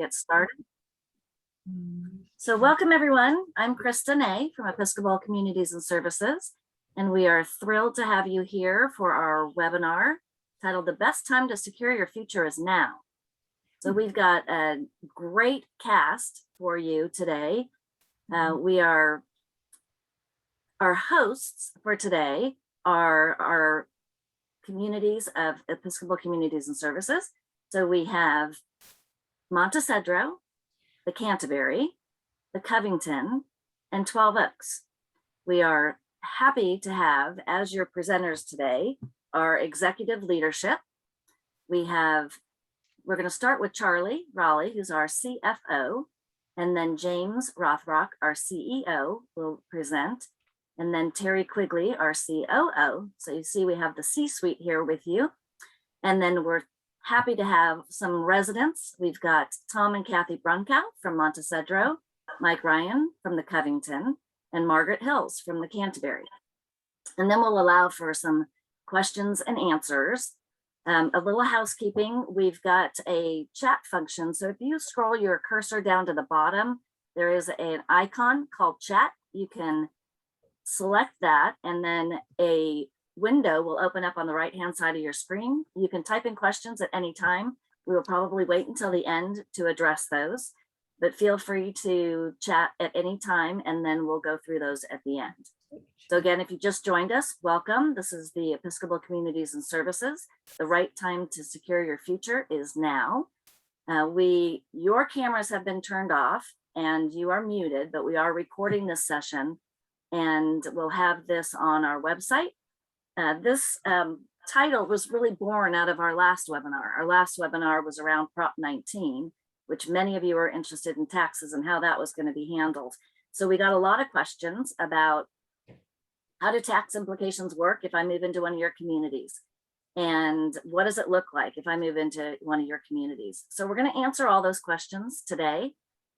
get started. So welcome everyone. I'm Krista Nay from Episcopal Communities and Services, and we are thrilled to have you here for our webinar titled The Best Time to Secure Your Future is Now. So we've got a great cast for you today. Our hosts for today are our communities of Episcopal Communities and Services. So we have Montecedro, the Canterbury, the Covington, and 12 Oaks. We are happy to have as your presenters today our executive leadership. We're going to start with Charlie Raleigh, who's our CFO, and then James Rothrock, our CEO, will present, and then Terry Quigley, our COO. So you see we have the C-Suite here with you. And then we're happy to have some residents. We've got Tom and Kathy Brunkow from Montecedro, Mike Ryan from the Covington, and Margaret Hills from the Canterbury. And then we'll allow for some questions and answers. A little housekeeping, we've got a chat function. So if you scroll your cursor down to the bottom, there is an icon called chat. You can select that, and then a window will open up on the right-hand side of your screen. You can type in questions at any time. We will probably wait until the end to address those, but feel free to chat at any time, and then we'll go through those at the end. So again, if you just joined us, welcome. This is the Episcopal Communities and Services. The right time to secure your future is now. Your cameras have been turned off and you are muted, but we are recording this session and we'll have this on our website. This title was really born out of our last webinar. Our last webinar was around Prop 19, which many of you are interested in taxes and how that was going to be handled. So we got a lot of questions about how do tax implications work if I move into one of your communities? And what does it look like if I move into one of your communities? So we're going to answer all those questions today.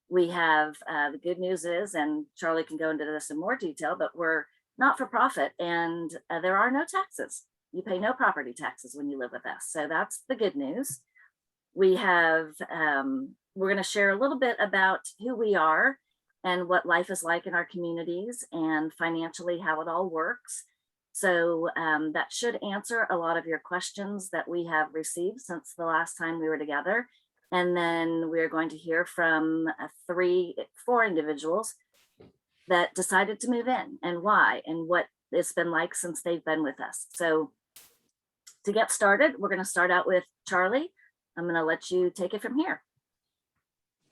We have the good news is, and Charlie can go into this in more detail, but we're not for profit, and there are no taxes. You pay no property taxes when you live with us. So that's the good news. We're going to share a little bit about who we are and what life is like in our communities and financially how it all works. So that should answer a lot of your questions that we have received since the last time we were together. And then we're going to hear from four individuals that decided to move in and why and what it's been like since they've been with us. So to get started, we're going to start out with Charlie. I'm going to let you take it from here.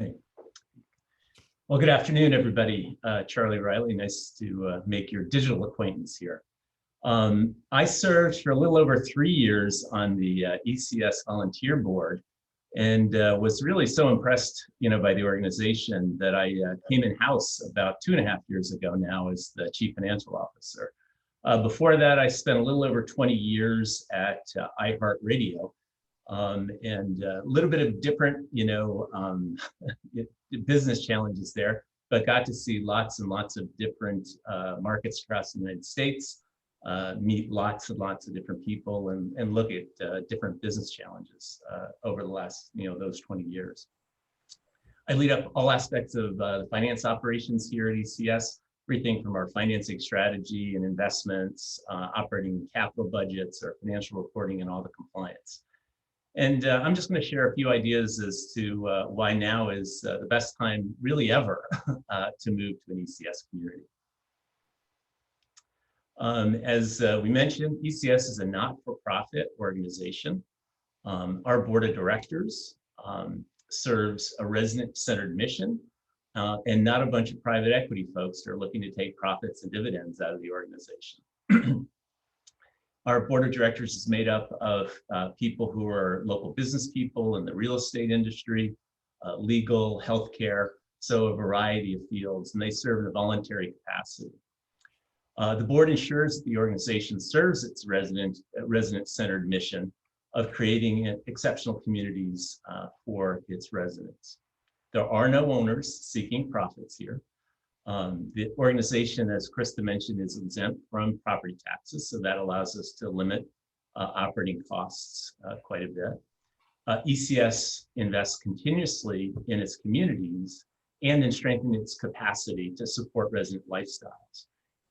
Okay. Well, good afternoon, everybody. Charlie Riley, nice to make your digital acquaintance here. I served for a little over 3 years on the ECS volunteer board, and was really so impressed, by the organization that I came in-house about 2.5 years ago now as the Chief Financial Officer. Before that, I spent a little over 20 years at iHeartRadio, and a little bit of different, business challenges there, but got to see lots and lots of different markets across the United States, meet lots and lots of different people and look at different business challenges over the last, those 20 years. I lead up all aspects of the finance operations here at ECS, everything from our financing strategy and investments, operating capital budgets, our financial reporting, and all the compliance. And I'm just going to share a few ideas as to why now is the best time really ever to move to an ECS community. As we mentioned, ECS is a not-for-profit organization. Our board of directors serves a resident-centered mission and not a bunch of private equity folks that are looking to take profits and dividends out of the organization. Our board of directors is made up of people who are local business people in the real estate industry, legal, healthcare, so a variety of fields, and they serve in a voluntary capacity. The board ensures that the organization serves its resident-centered mission of creating exceptional communities for its residents. There are no owners seeking profits here. The organization, as Krista mentioned, is exempt from property taxes, so that allows us to limit operating costs quite a bit. ECS invests continuously in its communities and in strengthening its capacity to support resident lifestyles.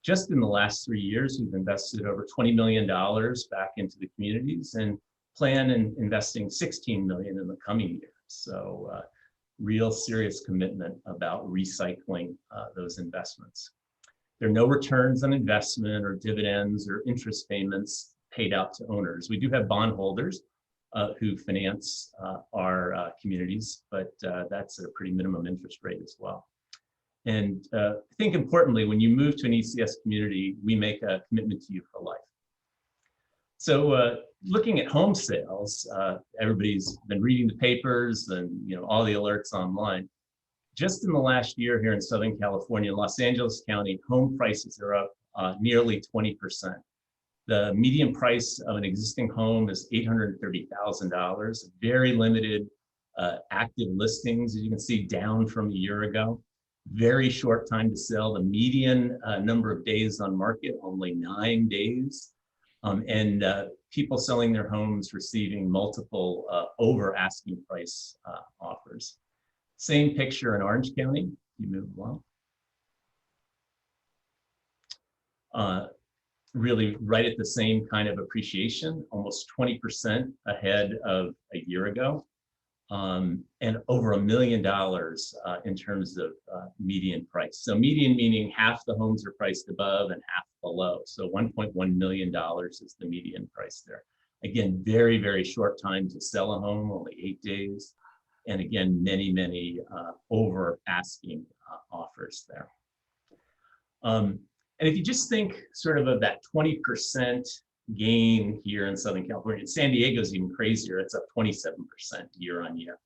Just in the last 3 years, we've invested over $20 million back into the communities and plan on investing $16 million in the coming years. So real serious commitment about recycling those investments. There are no returns on investment or dividends or interest payments paid out to owners. We do have bondholders who finance our communities, but that's at a pretty minimum interest rate as well. And I think importantly, when you move to an ECS community, we make a commitment to you for life. So looking at home sales, everybody's been reading the papers and all the alerts online. Just in the last year here in Southern California, Los Angeles County, home prices are up nearly 20%. The median price of an existing home is $830,000, very limited active listings, as you can see, down from a year ago. Very short time to sell. The median number of days on market, only 9 days. And people selling their homes receiving multiple over asking price offers. Same picture in Orange County. You move along. Really right at the same kind of appreciation, almost 20% ahead of a year ago. And over $1 million in terms of median price. So median meaning half the homes are priced above and half below. So $1.1 million is the median price there. Again, very, very short time to sell a home, only 8 days. And again, many over asking offers there. And if you just think sort of that 20% gain here in Southern California, San Diego's even crazier. It's up 27% year on year.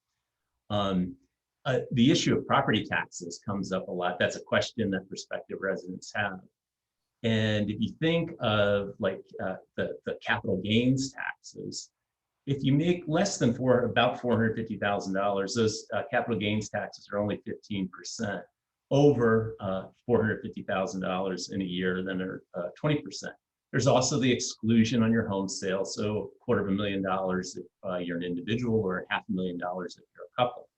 The issue of property taxes comes up a lot. That's a question that prospective residents have. And if you think of like the capital gains taxes, if you make less than about $450,000, those capital gains taxes are only 15%. Over $450,000 in a year, then they're 20%. There's also the exclusion on your home sale, so $250,000 if you're an individual, or $500,000 if you're a couple.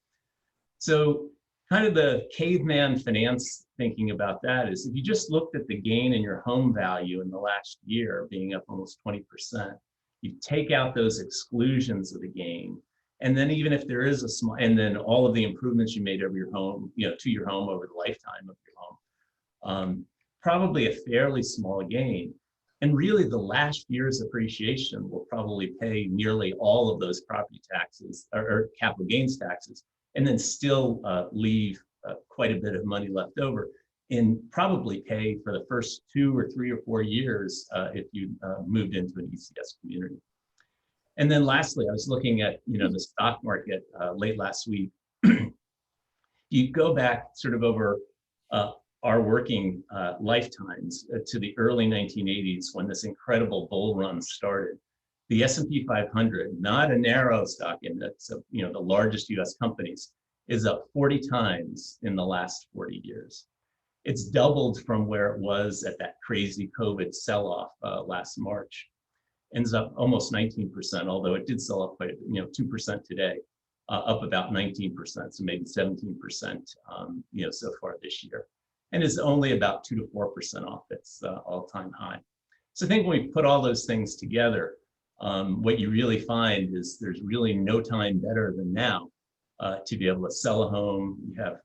So kind of the caveman finance thinking about that is, if you just looked at the gain in your home value in the last year being up almost 20%, you take out those exclusions of the gain, and then even if there is a small, and then all of the improvements you made over your home, to your home over the lifetime of your home, probably a fairly small gain. And really the last year's appreciation will probably pay nearly all of those property taxes or capital gains taxes, and then still leave quite a bit of money left over, and probably pay for the first 2 or 3 or 4 years if you moved into an ECS community. And then lastly, I was looking at the stock market late last week. You go back sort of over our working lifetimes to the early 1980s, when this incredible bull run started. The S&P 500, not a narrow stock index of the largest US companies, is up 40 times in the last 40 years. It's doubled from where it was at that crazy COVID sell-off last March. Ends up almost 19%, although it did sell up quite, 2% today, up about 19%, so maybe 17%, so far this year, and is only about 2 to 4% off its all-time high. So I think when we put all those things together, what you really find is there's really no time better than now to be able to sell a home. You have,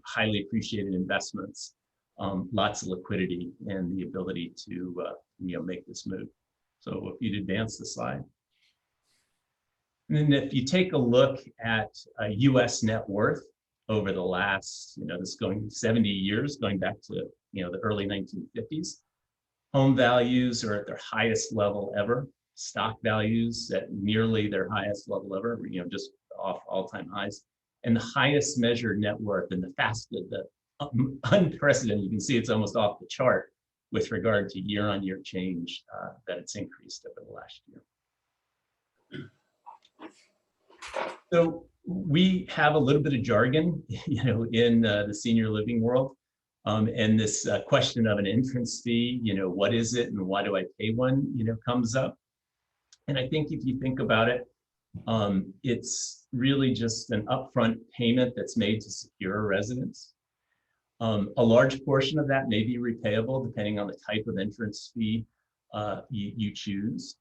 highly appreciated investments, lots of liquidity, and the ability to, make this move. So if you'd advance the slide. And then if you take a look at US net worth over the last, this going 70 years, going back to, the early 1950s, home values are at their highest level ever. Stock values at nearly their highest level ever, just off all-time highs. And the highest measured net worth, and the fastest, the unprecedented, you can see it's almost off the chart with regard to year-on-year change that it's increased over the last year. So we have a little bit of jargon, in the senior living world, and this question of an entrance fee, what is it and why do I pay one, comes up. And I think if you think about it, It's really just an upfront payment that's made to secure a residence. A large portion of that may be repayable depending on the type of entrance fee you choose.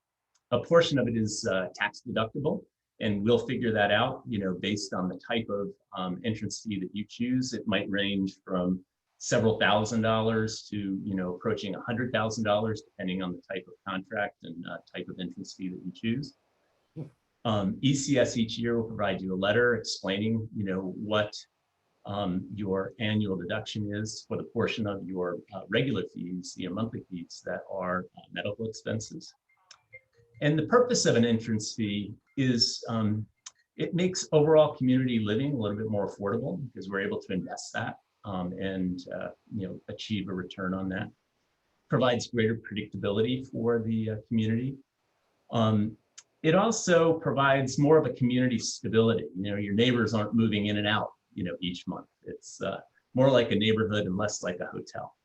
A portion of it is tax deductible, and we'll figure that out, based on the type of entrance fee that you choose. It might range from several $1,000s to, approaching $100,000, depending on the type of contract and type of entrance fee that you choose. ECS each year will provide you a letter explaining, what your annual deduction is for the portion of your regular fees, monthly fees that are medical expenses. And the purpose of an entrance fee is it makes overall community living a little bit more affordable because we're able to invest that and achieve a return on that. Provides greater predictability for the community. It also provides more of a community stability. Your neighbors aren't moving in and out, each month. It's more like a neighborhood and less like a hotel.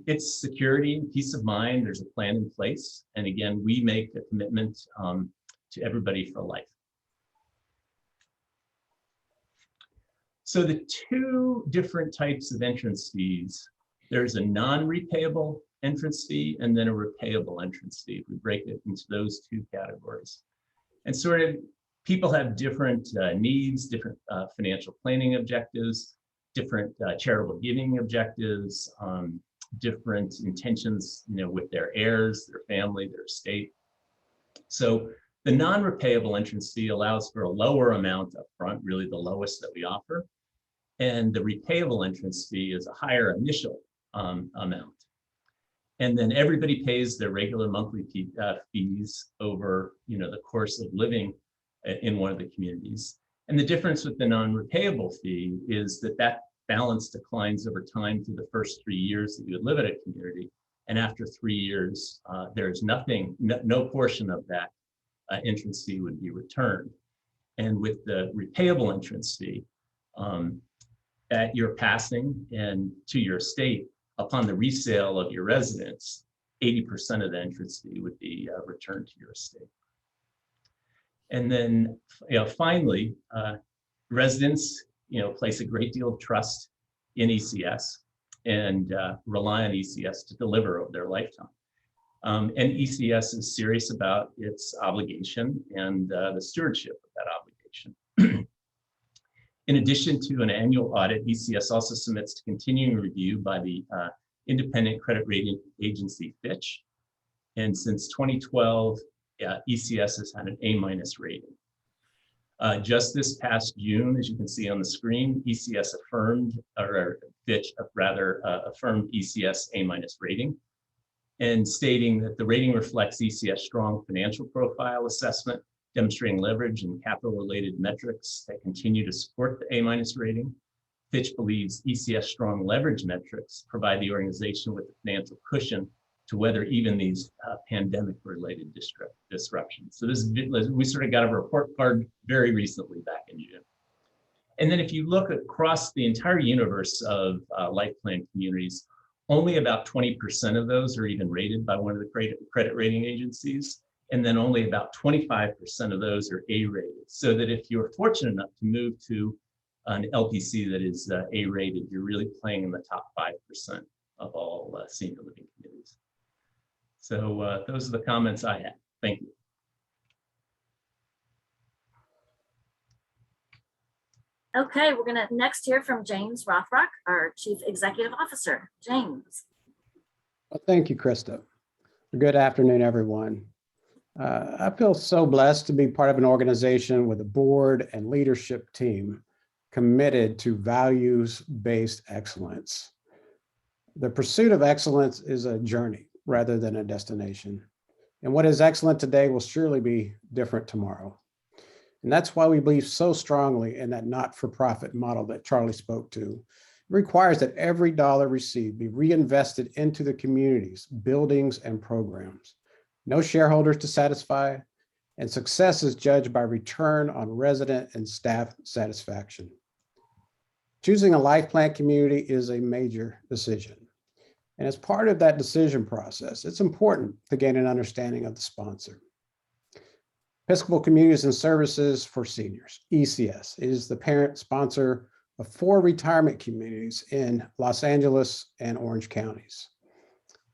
It's security and peace of mind. There's a plan in place. And again, we make a commitment to everybody for life. So the two different types of entrance fees, there's a non-repayable entrance fee and then a repayable entrance fee. We break it into those two categories. And sort of people have different needs, different financial planning objectives, different charitable giving objectives, different intentions, with their heirs, their family, their estate. So the non-repayable entrance fee allows for a lower amount up front, really the lowest that we offer. And the repayable entrance fee is a higher initial amount. And then everybody pays their regular monthly fees over, the course of living in one of the communities. And the difference with the non-repayable fee is that balance declines over time through the first 3 years that you would live at a community. And after 3 years, there's no portion of that entrance fee would be returned. And with the repayable entrance fee, at your passing and to your estate, upon the resale of your residence, 80% of the entrance fee would be returned to your estate. And then, finally, residents, place a great deal of trust in ECS and rely on ECS to deliver over their lifetime. And ECS is serious about its obligation and the stewardship of that obligation. In addition to an annual audit, ECS also submits to continuing review by the independent credit rating agency Fitch. And since 2012, ECS has had an A- rating. Just this past June, as you can see on the screen, ECS affirmed, or Fitch rather, affirmed ECS A- rating, and stating that the rating reflects ECS strong financial profile assessment, demonstrating leverage and capital-related metrics that continue to support the A- rating. Fitch believes ECS strong leverage metrics provide the organization with the financial cushion to weather even these pandemic-related disruptions. So we sort of got a report card very recently back in June. And then if you look across the entire universe of life plan communities, only about 20% of those are even rated by one of the credit rating agencies. And then only about 25% of those are A-rated. So that if you're fortunate enough to move to an LPC that is A-rated, you're really playing in the top 5% of all senior living communities. So those are the comments I had. Thank you. Okay, we're gonna next hear from James Rothrock, our Chief Executive Officer. James. Well, thank you, Krista. Good afternoon, everyone. I feel so blessed to be part of an organization with a board and leadership team committed to values-based excellence. The pursuit of excellence is a journey rather than a destination. And what is excellent today will surely be different tomorrow. And that's why we believe so strongly in that not-for-profit model that Charlie spoke to. It requires that every dollar received be reinvested into the communities, buildings, and programs. No shareholders to satisfy, and success is judged by return on resident and staff satisfaction. Choosing a life plan community is a major decision. And as part of that decision process, it's important to gain an understanding of the sponsor. Episcopal Communities and Services for Seniors, ECS, is the parent sponsor of 4 retirement communities in Los Angeles and Orange counties.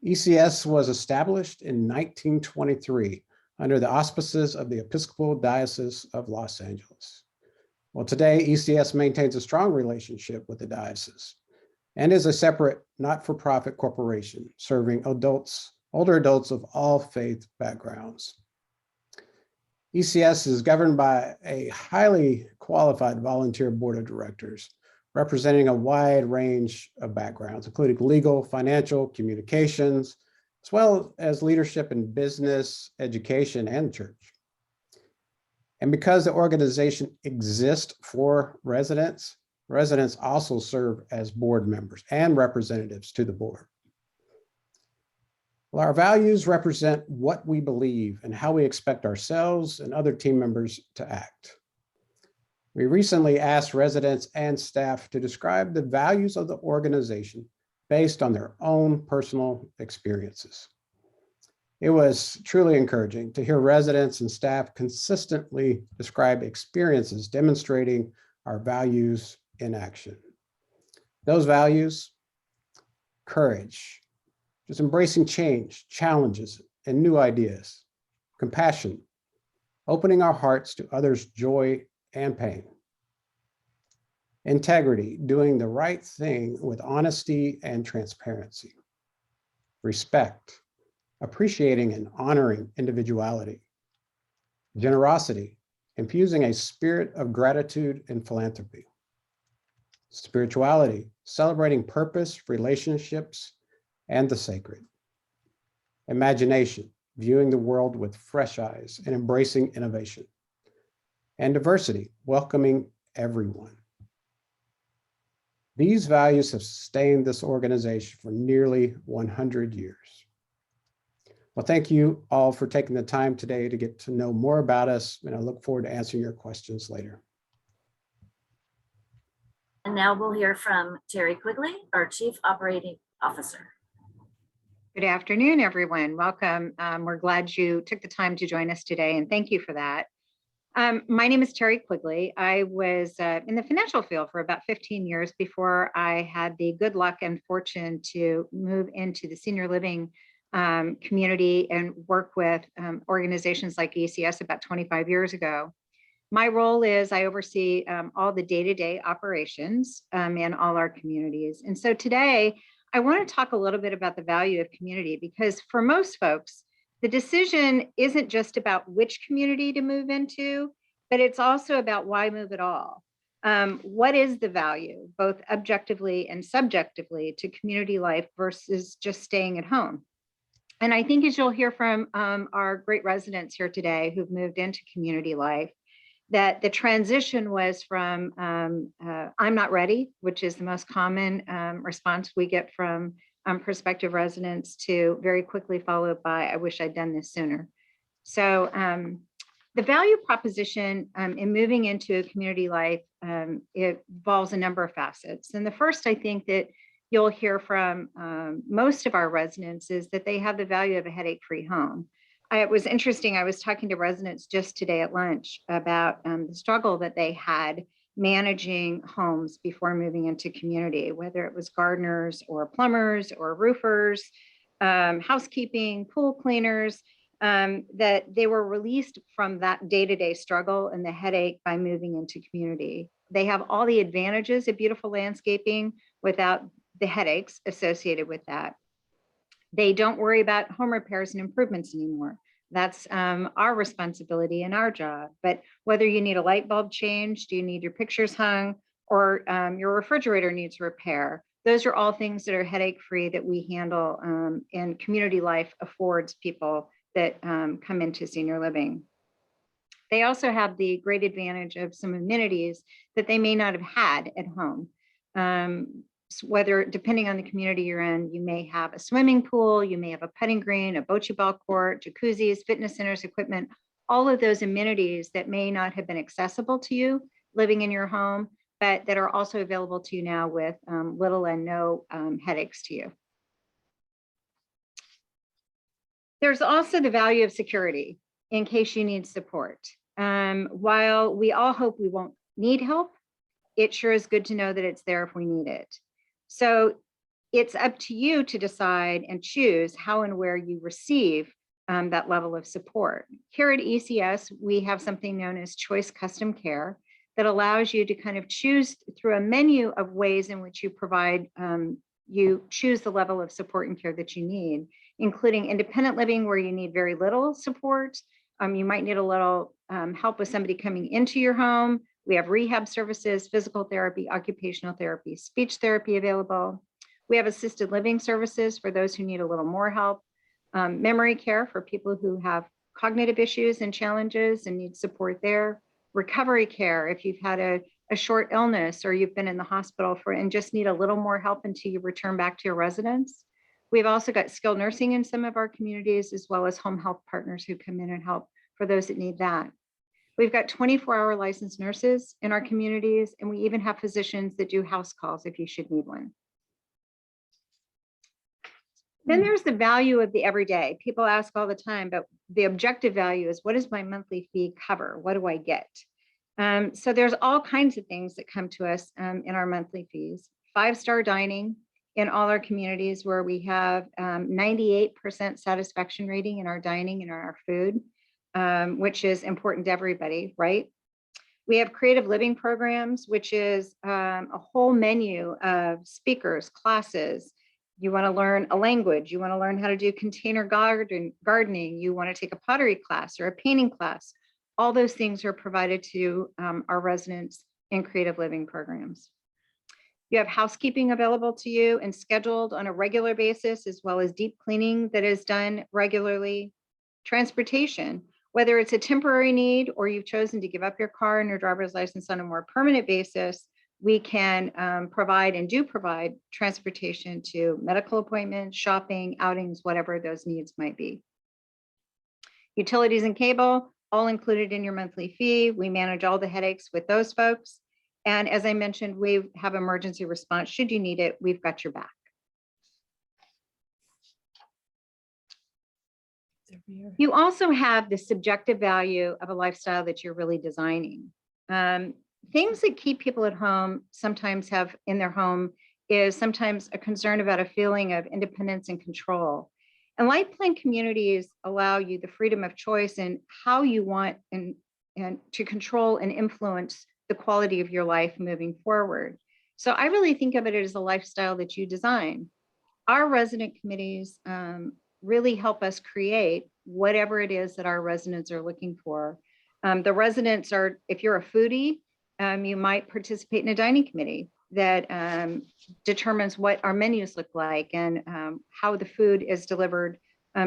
ECS was established in 1923 under the auspices of the Episcopal Diocese of Los Angeles. Well, today, ECS maintains a strong relationship with the diocese and is a separate not-for-profit corporation serving older adults of all faith backgrounds. ECS is governed by a highly qualified volunteer board of directors representing a wide range of backgrounds, including legal, financial, communications, as well as leadership in business, education, and church. And because the organization exists for residents, residents also serve as board members and representatives to the board. Well, our values represent what we believe and how we expect ourselves and other team members to act. We recently asked residents and staff to describe the values of the organization based on their own personal experiences. It was truly encouraging to hear residents and staff consistently describe experiences demonstrating our values in action. Those values: courage, just embracing change, challenges, and new ideas; compassion, opening our hearts to others' joy and pain; integrity, doing the right thing with honesty and transparency; respect, appreciating and honoring individuality; generosity, infusing a spirit of gratitude and philanthropy; spirituality, celebrating purpose, relationships, and the sacred; imagination, viewing the world with fresh eyes and embracing innovation; and diversity, welcoming everyone. These values have sustained this organization for nearly 100 years. Well, thank you all for taking the time today to get to know more about us, and I look forward to answering your questions later. And now we'll hear from Terry Quigley, our Chief Operating Officer. Good afternoon, everyone. Welcome. We're glad you took the time to join us today, and thank you for that. My name is Terry Quigley. I was in the financial field for about 15 years before I had the good luck and fortune to move into the senior living community and work with organizations like ECS about 25 years ago. My role is I oversee all the day-to-day operations in all our communities. And so today, I want to talk a little bit about the value of community, because for most folks, the decision isn't just about which community to move into, but it's also about why move at all. What is the value, both objectively and subjectively, to community life versus just staying at home? And I think, as you'll hear from our great residents here today who've moved into community life, that the transition was from I'm not ready, which is the most common response we get from prospective residents, to very quickly followed by I wish I'd done this sooner. So the value proposition in moving into a community life, it involves a number of facets. And the first, I think, that you'll hear from most of our residents is that they have the value of a headache-free home. It was interesting. I was talking to residents just today at lunch about the struggle that they had managing homes before moving into community, whether it was gardeners or plumbers or roofers, housekeeping, pool cleaners, that they were released from that day-to-day struggle and the headache by moving into community. They have all the advantages of beautiful landscaping without the headaches associated with that. They don't worry about home repairs and improvements anymore. That's our responsibility and our job. But whether you need a light bulb change, do you need your pictures hung, or your refrigerator needs repair, those are all things that are headache-free that we handle, and community life affords people that come into senior living. They also have the great advantage of some amenities that they may not have had at home. Whether, depending on the community you're in, you may have a swimming pool, you may have a putting green, a bocce ball court, jacuzzis, fitness centers, equipment, all of those amenities that may not have been accessible to you living in your home, but that are also available to you now with little and no headaches to you. There's also the value of security. in case you need support. While we all hope we won't need help, it sure is good to know that it's there if we need it. So it's up to you to decide and choose how and where you receive that level of support. Here at ECS, we have something known as Choice Custom Care that allows you to kind of choose through a menu of ways in which you provide, you choose the level of support and care that you need, including independent living where you need very little support. You might need a little help with somebody coming into your home. We have rehab services, physical therapy, occupational therapy, speech therapy available. We have assisted living services for those who need a little more help. Memory care for people who have cognitive issues and challenges and need support there. Recovery care if you've had a short illness or you've been in the hospital and just need a little more help until you return back to your residence. We've also got skilled nursing in some of our communities, as well as home health partners who come in and help for those that need that. We've got 24-hour licensed nurses in our communities, and we even have physicians that do house calls if you should need one. Then there's the value of the everyday. People ask all the time, but the objective value is, what does my monthly fee cover? What do I get? So there's all kinds of things that come to us in our monthly fees. 5-star dining in all our communities, where we have 98% satisfaction rating in our dining and our food, which is important to everybody, right? We have creative living programs, which is a whole menu of speakers, classes. You want to learn a language, you want to learn how to do container gardening, you want to take a pottery class or a painting class. All those things are provided to our residents in creative living programs. You have housekeeping available to you and scheduled on a regular basis, as well as deep cleaning that is done regularly. Transportation, whether it's a temporary need or you've chosen to give up your car and your driver's license on a more permanent basis, we can provide and do provide transportation to medical appointments, shopping, outings, whatever those needs might be. Utilities and cable, all included in your monthly fee. We manage all the headaches with those folks. And as I mentioned, we have emergency response. Should you need it, we've got your back. You also have the subjective value of a lifestyle that you're really designing. Things that keep people at home sometimes have in their home is sometimes a concern about a feeling of independence and control. And life plan communities allow you the freedom of choice in how you want and to control and influence the quality of your life moving forward. So I really think of it as a lifestyle that you design. Our resident committees really help us create whatever it is that our residents are looking for. The residents are, if you're a foodie, you might participate in a dining committee that determines what our menus look like and how the food is delivered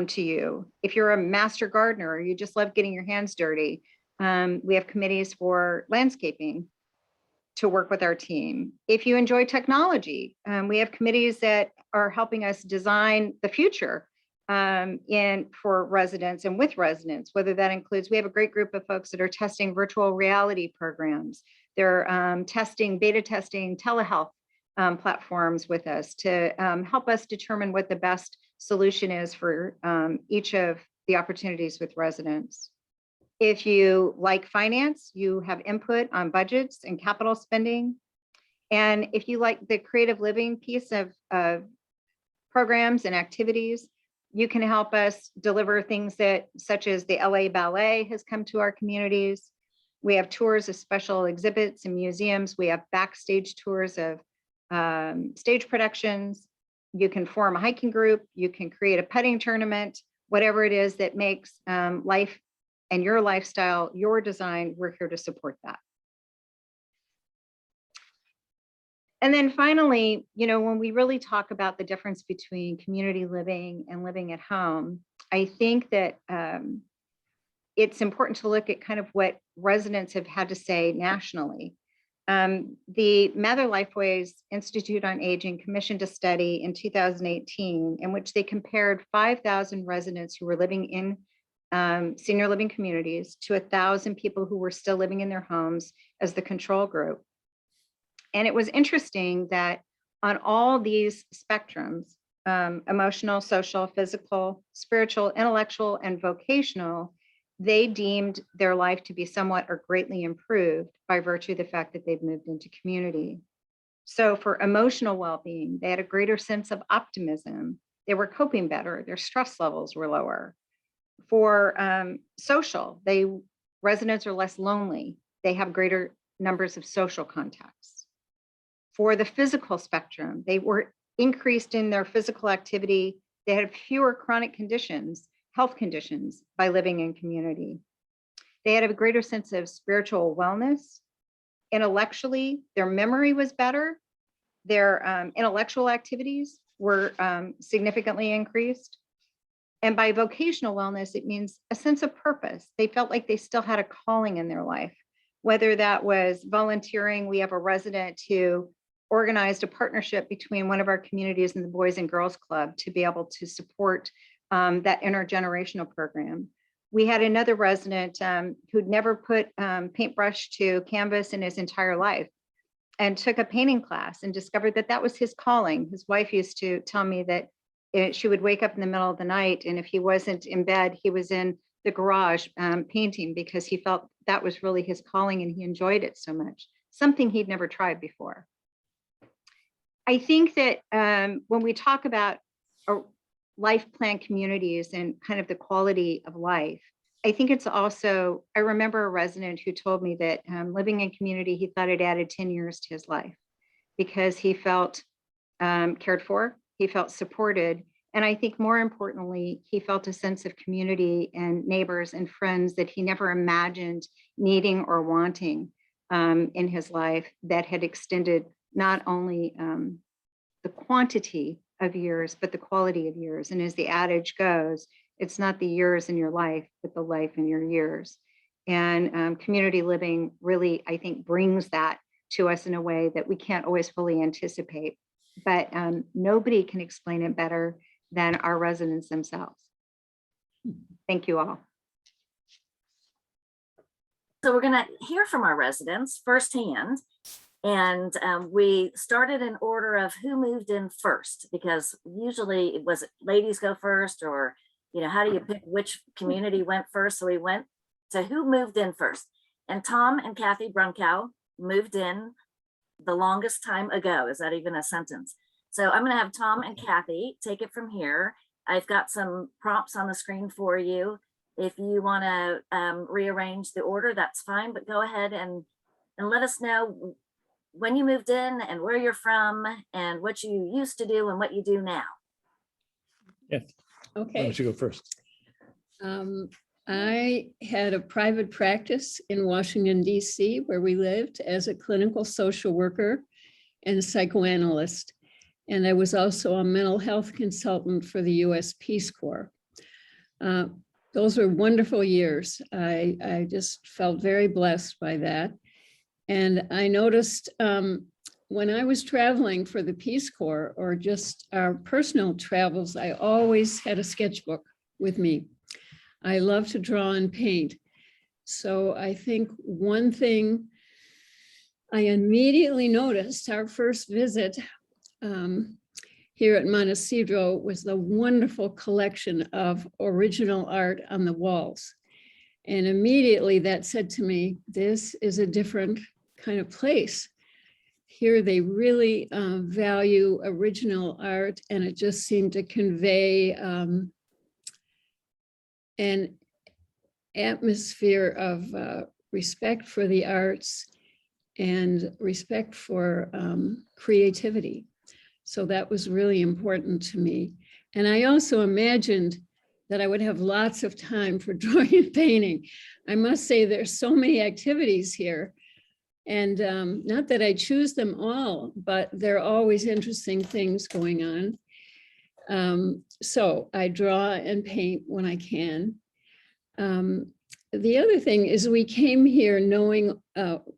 to you. If you're a master gardener or you just love getting your hands dirty, we have committees for landscaping to work with our team. If you enjoy technology, we have committees that are helping us design the future for residents and with residents, whether that includes, we have a great group of folks that are testing virtual reality programs. They're beta testing telehealth platforms with us to help us determine what the best solution is for each of the opportunities with residents. If you like finance, you have input on budgets and capital spending. And if you like the creative living piece of programs and activities, you can help us deliver things such as the LA Ballet has come to our communities. We have tours of special exhibits and museums. We have backstage tours of stage productions. You can form a hiking group. You can create a putting tournament, whatever it is that makes life and your lifestyle, your design, we're here to support that. And then finally, when we really talk about the difference between community living and living at home, I think that it's important to look at kind of what residents have had to say nationally. The Mather Lifeways Institute on Aging commissioned a study in 2018 in which they compared 5,000 residents who were living in senior living communities to 1,000 people who were still living in their homes as the control group. And it was interesting that on all these spectrums, emotional, social, physical, spiritual, intellectual, and vocational, they deemed their life to be somewhat or greatly improved by virtue of the fact that they've moved into community. So for emotional well-being, they had a greater sense of optimism. They were coping better. Their stress levels were lower. For social, residents are less lonely. They have greater numbers of social contacts. For the physical spectrum, they were increased in their physical activity. They had fewer chronic conditions, health conditions, by living in community. They had a greater sense of spiritual wellness. Intellectually, their memory was better. Their intellectual activities were significantly increased. And by vocational wellness, it means a sense of purpose. They felt like they still had a calling in their life, whether that was volunteering. We have a resident who organized a partnership between one of our communities and the Boys and Girls Club to be able to support that intergenerational program. We had another resident who'd never put paintbrush to canvas in his entire life and took a painting class and discovered that that was his calling. His wife used to tell me that she would wake up in the middle of the night, and if he wasn't in bed, he was in the garage painting because he felt that was really his calling and he enjoyed it so much, something he'd never tried before. I think that when we talk about life plan communities and kind of the quality of life, I think it's also, I remember a resident who told me that living in community, he thought it added 10 years to his life because he felt cared for, he felt supported. And I think more importantly, he felt a sense of community and neighbors and friends that he never imagined needing or wanting in his life, that had extended not only the quantity of years, but the quality of years. And as the adage goes, it's not the years in your life, but the life in your years. And community living really, I think, brings that to us in a way that we can't always fully anticipate. But nobody can explain it better than our residents themselves. Thank you all. So we're going to hear from our residents firsthand. And we started in order of who moved in first, because usually it was ladies go first, or, you know, how do you pick which community went first? So we went to who moved in first. And Tom and Kathy Brunkow moved in the longest time ago. Is that even a sentence? So I'm going to have Tom and Kathy take it from here. I've got some prompts on the screen for you. If you want to rearrange the order, that's fine, but go ahead and let us know when you moved in and where you're from and what you used to do and what you do now. Yeah. Why Okay. don't you go first? I had a private practice in Washington, D.C., where we lived as a clinical social worker and psychoanalyst. And I was also a mental health consultant for the U.S. Peace Corps. Those were wonderful years. I just felt very blessed by that. And I noticed when I was traveling for the Peace Corps or just our personal travels, I always had a sketchbook with me. I love to draw and paint. So I think one thing I immediately noticed our first visit here at Montecedro was the wonderful collection of original art on the walls. And immediately that said to me, this is a different kind of place. Here they really value original art, and it just seemed to convey an atmosphere of respect for the arts and respect for creativity. So that was really important to me. And I also imagined that I would have lots of time for drawing and painting. I must say there's so many activities here. And not that I choose them all, but there are always interesting things going on. So I draw and paint when I can. The other thing is we came here knowing,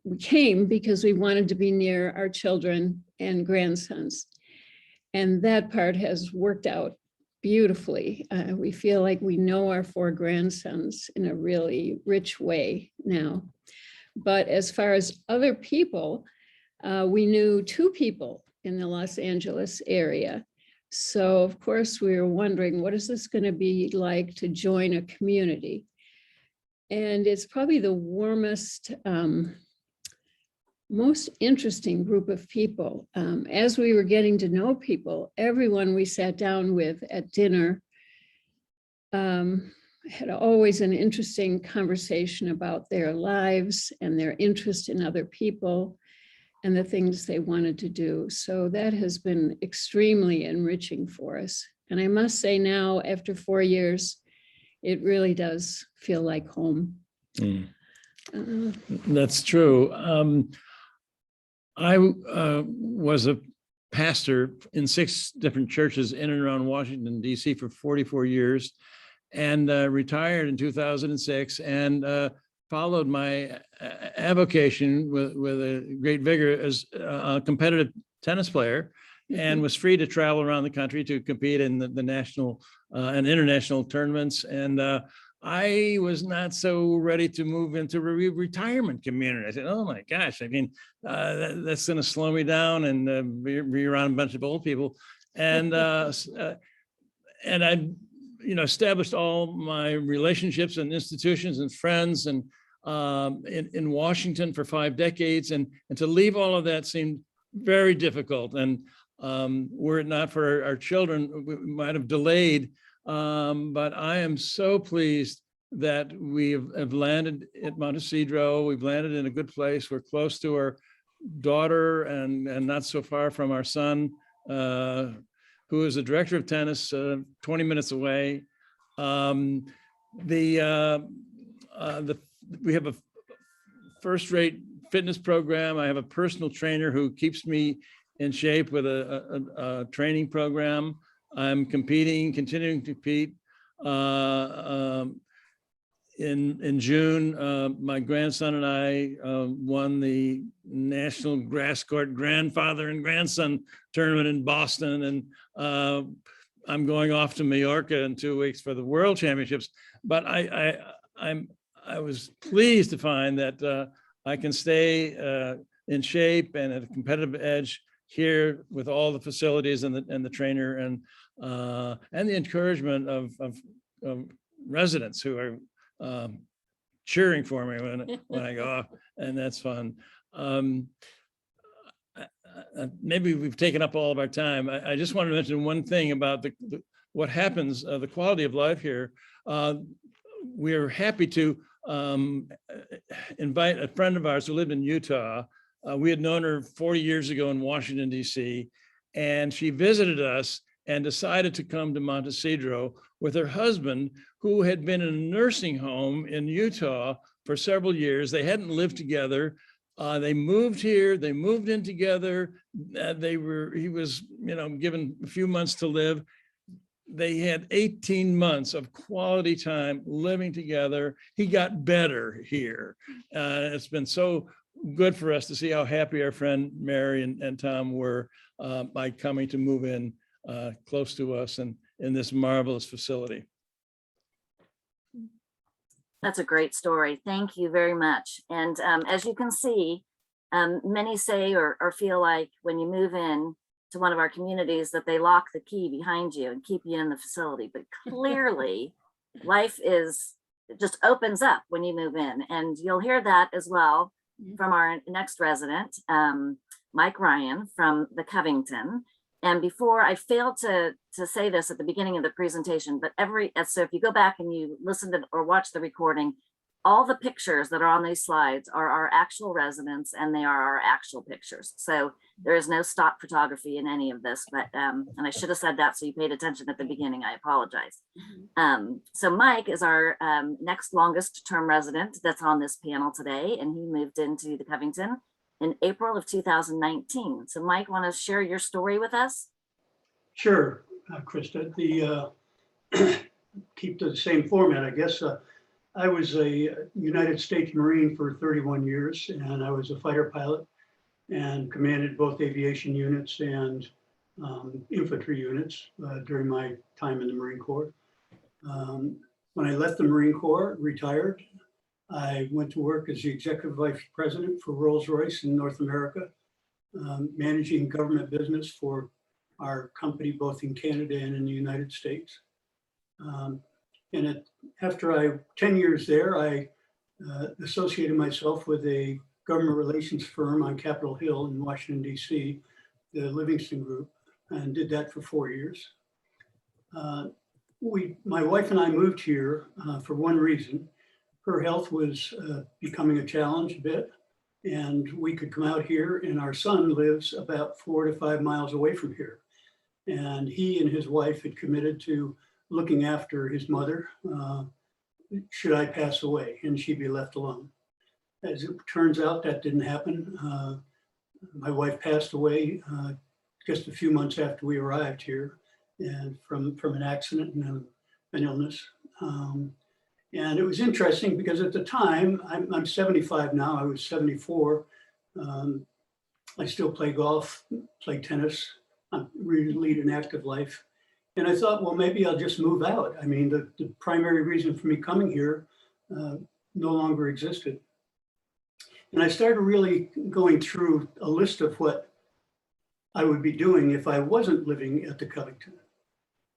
we came because we wanted to be near our children and grandsons. And that part has worked out beautifully. We feel like we know our 4 grandsons in a really rich way now. But as far as other people, we knew 2 people in the Los Angeles area. So of course we were wondering, what is this going to be like to join a community? And it's probably the warmest, most interesting group of people. As we were getting to know people, everyone we sat down with at dinner had always an interesting conversation about their lives and their interest in other people and the things they wanted to do. So that has been extremely enriching for us. And I must say now, after 4 years, it really does feel like home. That's true. I was a pastor in 6 different churches in and around Washington, D.C. for 44 years and retired in 2006 and followed my avocation with a great vigor as a competitive tennis player and was free to travel around the country to compete in the national and international tournaments. And I was not so ready to move into retirement community. I said, oh my gosh, I mean, that's going to slow me down and be around a bunch of old people. And I, established all my relationships and institutions and friends and in Washington for 5 decades. And to leave all of that seemed very difficult. And were it not for our children, we might have delayed. But I am so pleased that we have landed at Montecedro. We've landed in a good place. We're close to our daughter and not so far from our son, who is the director of tennis, 20 minutes away. We have a first-rate fitness program. I have a personal trainer who keeps me in shape with a training program. I'm continuing to compete. In June, my grandson and I won the National Grass Court Grandfather and Grandson Tournament in Boston. And I'm going off to Mallorca in 2 weeks for the World Championships. But I was pleased to find that I can stay in shape and at a competitive edge here with all the facilities and the trainer and the encouragement of residents who are cheering for me when I go off, and that's fun. Maybe we've taken up all of our time. I just wanted to mention one thing about what happens, the quality of life here. We are happy to invite a friend of ours who lived in Utah. We had known her 40 years ago in Washington, D.C., and she visited us and decided to come to Montecedro with her husband, who had been in a nursing home in Utah for several years. They hadn't lived together. They moved here, they moved in together. He was, given a few months to live. They had 18 months of quality time living together. He got better here. It's been so good for us to see how happy our friend Mary and Tom were by coming to move in close to us and in this marvelous facility. That's a great story. Thank you very much. And as you can see, many say or feel like when you move in to one of our communities that they lock the key behind you and keep you in the facility. But clearly, life just opens up when you move in. And you'll hear that as well from our next resident, Mike Ryan from the Covington. And before, I failed to say this at the beginning of the presentation, but so if you go back and you listen to or watch the recording, all the pictures that are on these slides are our actual residents and they are our actual pictures. So there is no stock photography in any of this, but and I should have said that so you paid attention at the beginning. I apologize. So Mike is our next longest term resident that's on this panel today, and he moved into the Covington in April of 2019. So Mike, want to share your story with us? Sure, Krista. Keep to the same format, I guess. I was a United States Marine for 31 years, and I was a fighter pilot and commanded both aviation units and infantry units during my time in the Marine Corps. When I left the Marine Corps, retired, I went to work as the executive vice president for Rolls-Royce in North America, managing government business for our company, both in Canada and in the United States. After 10 years there, I associated myself with a government relations firm on Capitol Hill in Washington, D.C., the Livingston Group, and did that for 4 years. My wife and I moved here for one reason. Her health was becoming a challenge a bit, and we could come out here, and our son lives about 4 to 5 miles away from here. And he and his wife had committed to looking after his mother should I pass away and she'd be left alone. As it turns out, that didn't happen. My wife passed away just a few months after we arrived here, and from an accident and an illness. And it was interesting because at the time, I'm 75 now, I was 74. I still play golf, play tennis, I really lead an active life. And I thought, well, maybe I'll just move out. I mean, the primary reason for me coming here no longer existed. And I started really going through a list of what I would be doing if I wasn't living at the Covington.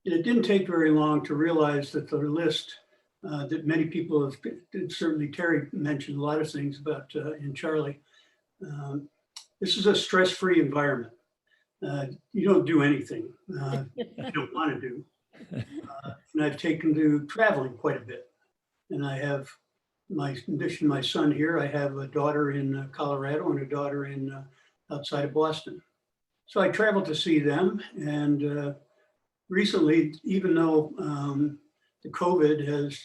And it didn't take very long to realize that the list that many people have, certainly Terry mentioned a lot of things about, and Charlie, this is a stress-free environment. You don't do anything you don't want to do. And I've taken to traveling quite a bit. And I have, in addition to my son here, I have a daughter in Colorado and a daughter in outside of Boston. So I travel to see them. And recently, even though the COVID has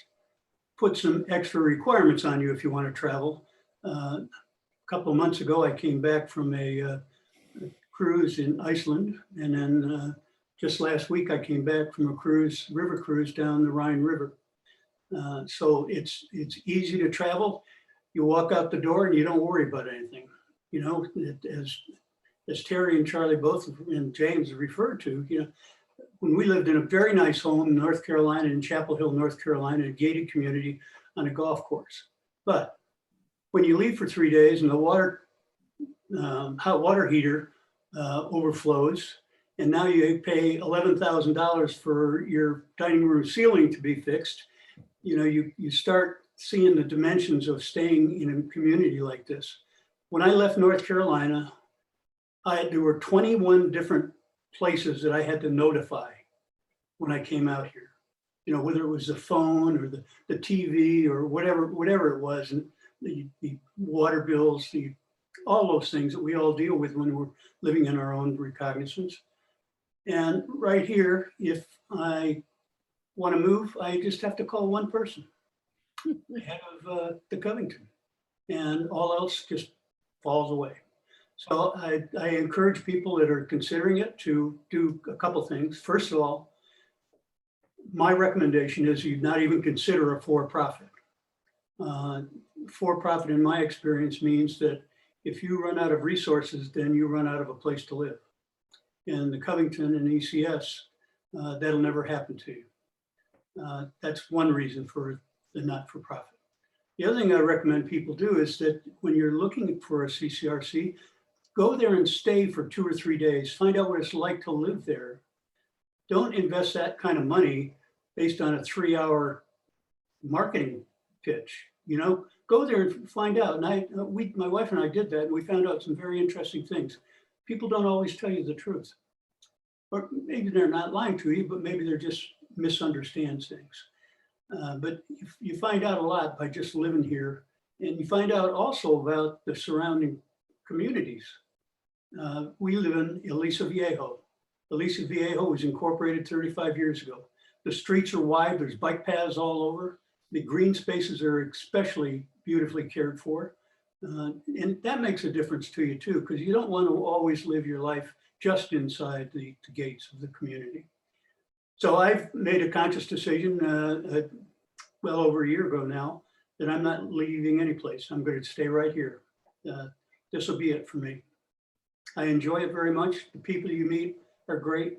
put some extra requirements on you if you want to travel, a couple of months ago, I came back from a cruise in Iceland. And then just last week, I came back from a river cruise down the Rhine River. So it's easy to travel. You walk out the door and you don't worry about anything. You know, as Terry and Charlie both and James referred to, you know, when we lived in a very nice home in North Carolina, in Chapel Hill, North Carolina, a gated community on a golf course. But when you leave for 3 days and the hot water heater overflows, and now you pay $11,000 for your dining room ceiling to be fixed, you know, you start seeing the dimensions of staying in a community like this. When I left North Carolina, there were 21 different places that I had to notify when I came out here. You know, whether it was the phone or the TV or whatever it was, and the water bills, all those things that we all deal with when we're living in our own recognizance. And right here, if I want to move, I just have to call one person, the head of the Covington, and all else just falls away. So I encourage people that are considering it to do a couple things. First of all, my recommendation is you not even consider a for-profit. For-profit, in my experience, means that if you run out of resources, then you run out of a place to live. And the Covington and ECS, that'll never happen to you. That's one reason for the not-for-profit. The other thing I recommend people do is that when you're looking for a CCRC, go there and stay for 2 or 3 days. Find out what it's like to live there. Don't invest that kind of money based on a 3-hour marketing pitch. You know, go there and find out. And my wife and I did that, and we found out some very interesting things. People don't always tell you the truth. Or maybe they're not lying to you, but maybe they're just misunderstand things. But you find out a lot by just living here. And you find out also about the surrounding communities. We live in Aliso Viejo. Aliso Viejo was incorporated 35 years ago. The streets are wide, there's bike paths all over. The green spaces are especially beautifully cared for. And that makes a difference to you too, because you don't want to always live your life just inside the gates of the community. So I've made a conscious decision well over a year ago now that I'm not leaving any place. I'm going to stay right here. This will be it for me. I enjoy it very much. The people you meet are great.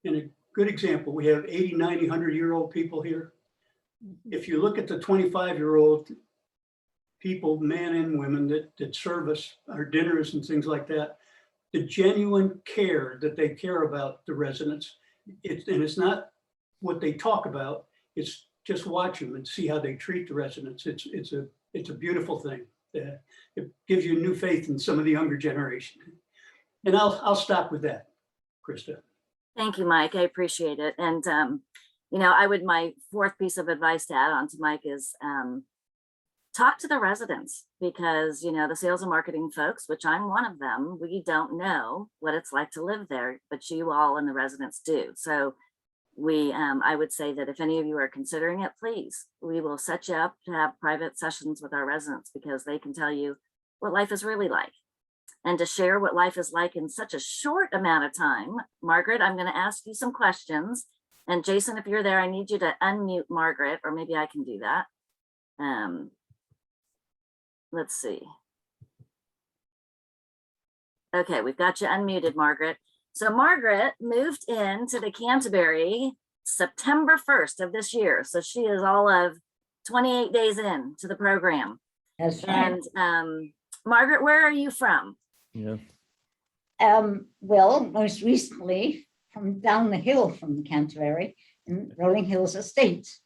And a good example, we have 80, 90, 100-year-old people here. If you look at the 25-year-old people, men and women that serve us, our dinners and things like that, the genuine care that they care about the residents, and it's not what they talk about, it's just watch them and see how they treat the residents. It's a It's a beautiful thing. It gives you new faith in some of the younger generation. And I'll stop with that, Krista. Thank you, Mike. I appreciate it. And, my fourth piece of advice to add on to Mike is talk to the residents, because, the sales and marketing folks, which I'm one of them, we don't know what it's like to live there, but you all and the residents do. So I would say that if any of you are considering it, please, we will set you up to have private sessions with our residents, because they can tell you what life is really like. And to share what life is like in such a short amount of time, Margaret, I'm going to ask you some questions. And Jason, if you're there, I need you to unmute Margaret, or maybe I can do that. Let's see. Okay, we've got you unmuted, Margaret. So Margaret moved into the Canterbury September 1st of this year. So she is all of 28 days in to the program. That's right. And Margaret, where are you from? Yeah. Well, most recently from down the hill from Canterbury in Rolling Hills Estates.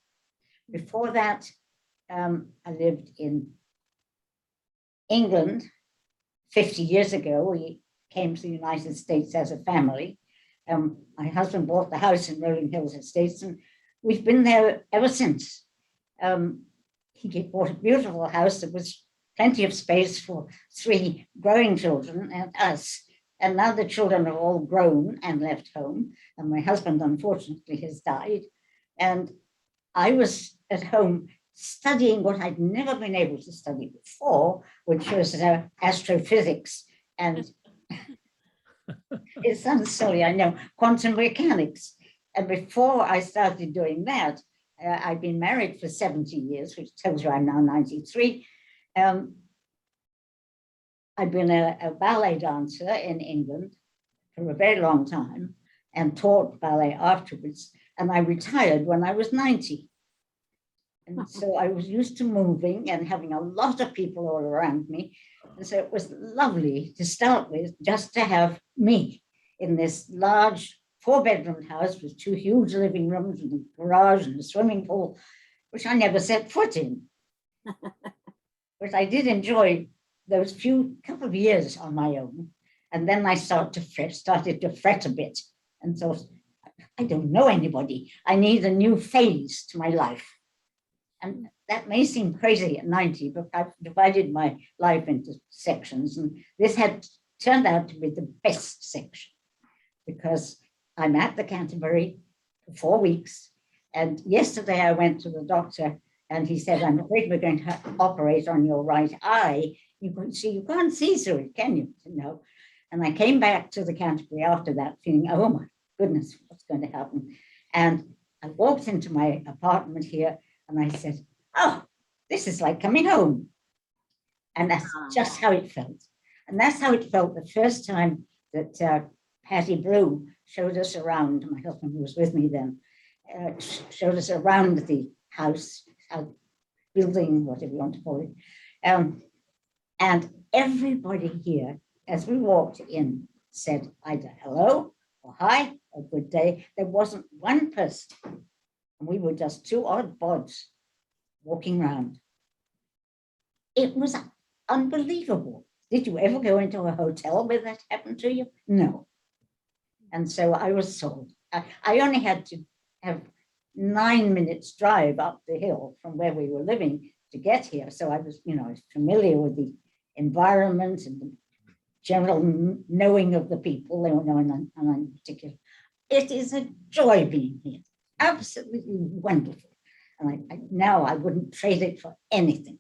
Before that, I lived in England 50 years ago. We came to the United States as a family. My husband bought the house in Rolling Hills Estates, and we've been there ever since. He bought a beautiful house that was plenty of space for 3 growing children and us. And now the children are all grown and left home. And my husband, unfortunately, has died. And I was at home studying what I'd never been able to study before, which was astrophysics. And it sounds silly, I know, quantum mechanics. And before I started doing that, I'd been married for 70 years, which tells you I'm now 93. I'd been a ballet dancer in England for a very long time and taught ballet afterwards. And I retired when I was 90. And so I was used to moving and having a lot of people all around me. And so it was lovely to start with, just to have me in this large 4-bedroom house with 2 huge living rooms and a garage and a swimming pool, which I never set foot in. But I did enjoy those couple of years on my own. And then I started to fret a bit and thought, I don't know anybody. I need a new phase to my life. And that may seem crazy at 90, but I've divided my life into sections. And this had turned out to be the best section, because I'm at the Canterbury for 4 weeks. And yesterday I went to the doctor and he said, I'm afraid we're going to operate on your right eye. You can't see through it, can you? No. And I came back to the Canterbury after that feeling, oh my goodness, what's going to happen? And I walked into my apartment here and I said, oh, this is like coming home. And that's just how it felt. And that's how it felt the first time that Patty Blue showed us around. My husband, who was with me then, showed us around the house, building, whatever you want to call it. And everybody here, as we walked in, said either hello or hi or good day. There wasn't one person. And we were just 2 odd bods walking around. It was unbelievable. Did you ever go into a hotel where that happened to you? No. And so I was sold. I only had to have 9 minutes drive up the hill from where we were living to get here. So I was, familiar with the environment and the general knowing of the people. They were knowing in particular. It is a joy being here. Absolutely wonderful. And now I wouldn't trade it for anything.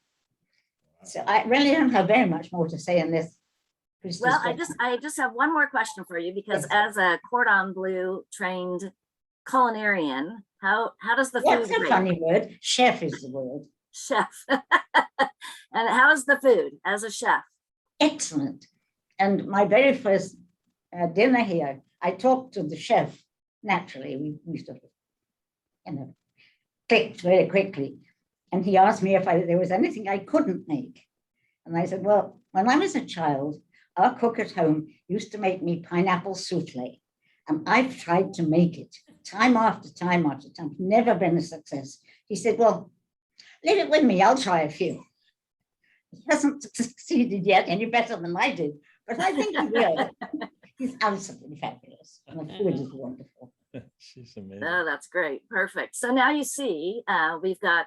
So I really don't have very much more to say in this. Well, I just have one more question for you, because as a cordon bleu trained culinarian, how does the food? That's a funny word. Chef is the word. Chef. And how's the food as a chef? Excellent. And my very first dinner here, I talked to the chef. Naturally, we sort of, clicked very quickly. And he asked me if there was anything I couldn't make. And I said, well, when I was a child, our cook at home used to make me pineapple souffle. And I've tried to make it time after time after time, never been a success. He said, well, leave it with me, I'll try a few. He hasn't succeeded yet any better than I did, but I think he will. He's absolutely fabulous. And the food is wonderful. She's amazing. Oh, that's great. Perfect. So now you see, we've got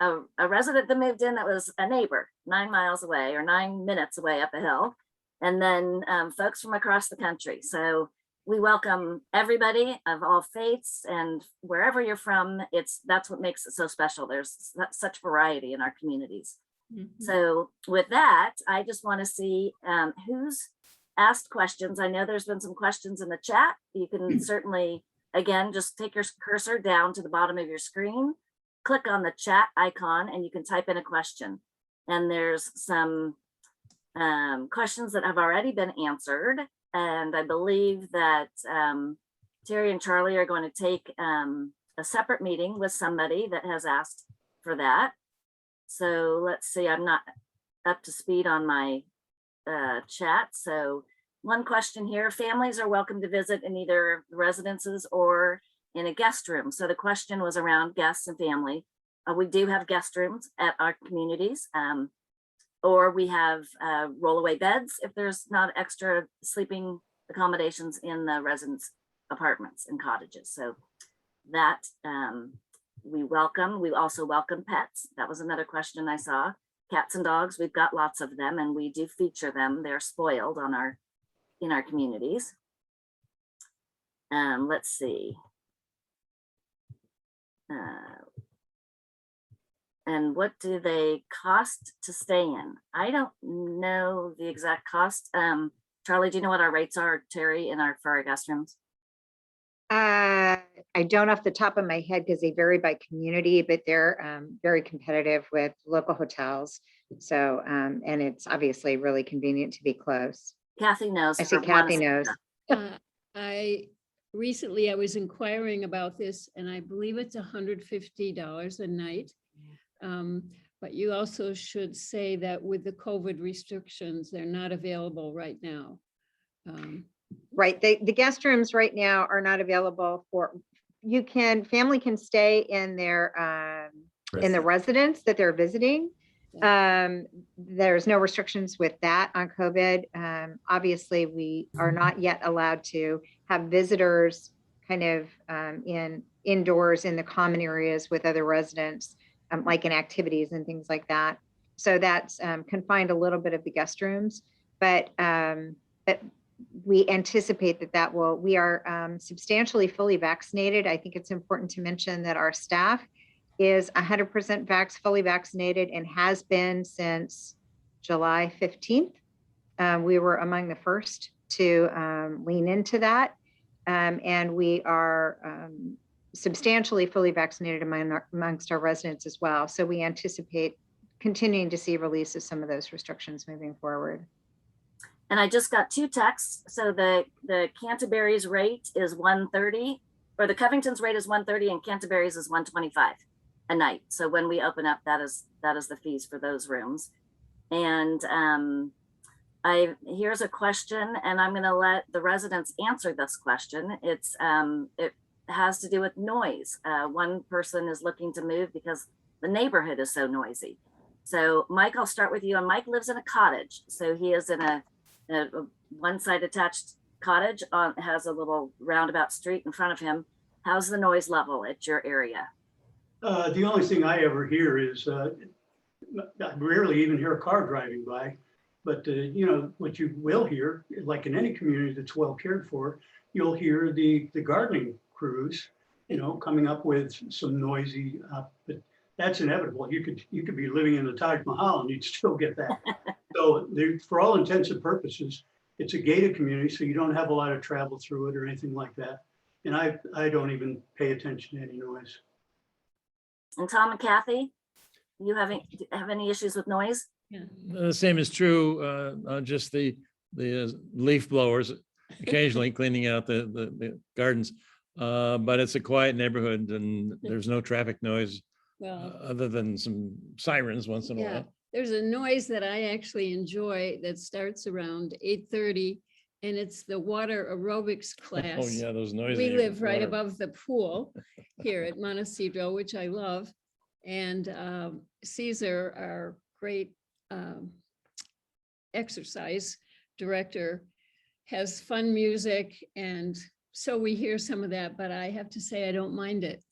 a resident that moved in that was a neighbor 9 miles away or 9 minutes away up a hill. And then folks from across the country. So we welcome everybody of all faiths, and wherever you're from, that's what makes it so special. There's such variety in our communities. Mhm. So with that, I just want to see who's asked questions. I know there's been some questions in the chat. You can certainly, again, just take your cursor down to the bottom of your screen, click on the chat icon, and you can type in a question. And there's some questions that have already been answered. And I believe that Terry and Charlie are going to take a separate meeting with somebody that has asked for that. So let's see, I'm not up to speed on my chat. So one question here, families are welcome to visit in either residences or in a guest room. So the question was around guests and family. We do have guest rooms at our communities, or we have rollaway beds if there's not extra sleeping accommodations in the residence apartments and cottages. So that we welcome. We also welcome pets. That was another question I saw. Cats and dogs, we've got lots of them, and we do feature them. They're spoiled on in our communities. Let's see. And what do they cost to stay in? I don't know the exact cost. Charlie, do you know what our rates are, Terry, for our guest rooms? I don't off the top of my head because they vary by community, but they're very competitive with local hotels. So, and it's obviously really convenient to be close. Kathy knows. I see for Kathy one- knows. I was inquiring about this, and I believe it's $150 a night. But you also should say that with the COVID restrictions, they're not available right now. Right, the guest rooms right now are not available for, family can stay in their, in the residence that they're visiting. There's no restrictions with that on COVID. Obviously, we are not yet allowed to have visitors kind of indoors in the common areas with other residents, like in activities and things like that. So that's confined a little bit of the guest rooms, but we anticipate that we are substantially fully vaccinated. I think it's important to mention that our staff is 100% fully vaccinated and has been since July 15th. We were among the first to lean into that. And we are substantially fully vaccinated amongst our residents as well. So we anticipate continuing to see release of some of those restrictions moving forward. And I just got 2 texts. So the Canterbury's rate is $130, or the Covington's rate is $130 and Canterbury's is $125 a night. So when we open up, that is the fees for those rooms. And here's a question, and I'm going to let the residents answer this question. It has to do with noise. One person is looking to move because the neighborhood is so noisy. So Mike, I'll start with you. And Mike lives in a cottage. So he is in a one-side attached cottage, has a little roundabout street in front of him. How's the noise level at your area? The only thing I ever hear is, I rarely even hear a car driving by, but you know, what you will hear, like in any community that's well cared for, you'll hear the gardening crews, you know, coming up with some noisy, but that's inevitable. You could be living in the Taj Mahal and you'd still get that. So for all intents and purposes, it's a gated community, so you don't have a lot of travel through it or anything like that. And I don't even pay attention to any noise. And Tom and Kathy, you have any issues with noise? Yeah. The same is true, just the leaf blowers occasionally cleaning out the gardens. But it's a quiet neighborhood and there's no traffic noise Well, other than some sirens once in a yeah, while. there's a noise that I actually enjoy that starts around 8:30, and it's the water aerobics Oh, class. yeah, those noises. We live right above the pool here at Montecedro, which I love. And Caesar, our great exercise director has fun music, and so we hear some of that, but I have to say I don't mind it.